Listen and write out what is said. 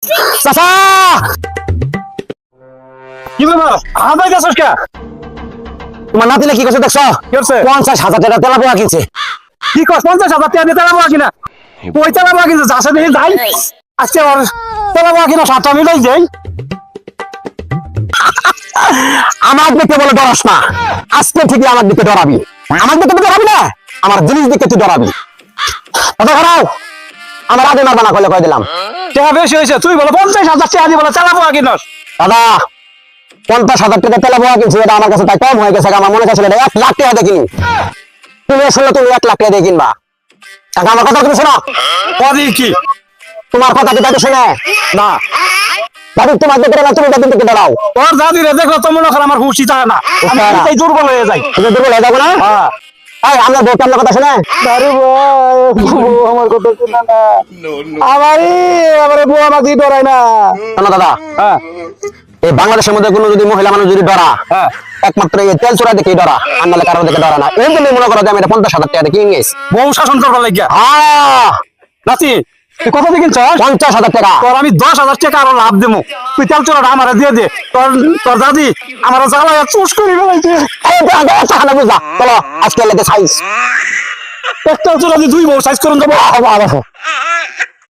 চাচা কি ব্যাপার হামাই গেছস কে? তোমার নাতিলে কি করছে দেখছো? কি করছে? 50,000 টাকা তেলা পোয়া কিনছে। কি কস 50,000 টাকা দিয়ে তেলা পোয়া কিনা? কই তেলা পোয়া কিনছে? যাচ্ছে দেখি যাই। আজকে ওর তেলা পোয়া কিনা 7টা মিলাই যাই। আমার দিকে বলে ডরাস না, আজকে থেকে আমার দিকে ডরাবি। আমার দিকে তুই ডরাবি না, আমার জিনিস দিকে তুই ডরাবি। কথা খারাপ আমার আগে মারবা না কলে কয়ে দিলাম। টাকা বেশি হয়েছে তুই বলে 50,000 টাকা দিয়ে বলে তেলা পোয়া কিনস। দাদা 50,000 টাকা তেলা পোয়া কিনছি, এটা আমার কাছে তাই কম হয়ে গেছে। আমার মনে চাইছিল 1 লাখ টাকা দিয়ে কিনি, তুমি আসলে তুমি 1 লাখ টাকা দিয়ে কিনবা। টাকা আমার কথা তুমি শোনো। পরে কি? তোমার কথা কি দাদু শুনে না দাদু তোমার দিকে ডরাও, তুমি দাদুর দিকে ডরাও। তোর দাদি রে দেখলো তো মনে কর আমার হুশি থাকে না, আমি উঠে না। এটাই দুর্বল হয়ে যাই। তুমি দুর্বল হয়ে যাবো না? হ্যাঁ এই আমরা বউ আপনার কথা শুনে আরে বউ আমার কথা শুনে না। আমার বউ আমাকে ডরায় না। শোনো দাদা, হ্যাঁ এই বাংলাদেশের মধ্যে কোনো যদি মহিলা মানুষ যদি ডরা, হ্যাঁ একমাত্র এই তেল চোরা দেখেই ডরা, আর নাহলে কারো দেখে ডরা না। এই জন্য মনে করো যে আমি এটা 50,000 টাকা দিয়ে কিনে নিয়েছি। বউ শাসন করবার লাগিয়া নাতি তুই কত দিয়ে কিনছ? 50,000 টাকা। তোর আমি 10,000 টাকা আরো লাভ দেবো, তুই তেল চোরাটা আমার দিয়ে দে। তোর তোর দাদি আমার জ্বালায় চুষ করে ফেলাইছে। এই তো আগে টাকা না বুঝা, চলো আজকে লেগে সাইজ। একটা চোরা দিয়ে 2 বউ সাইজ করুন যাবো।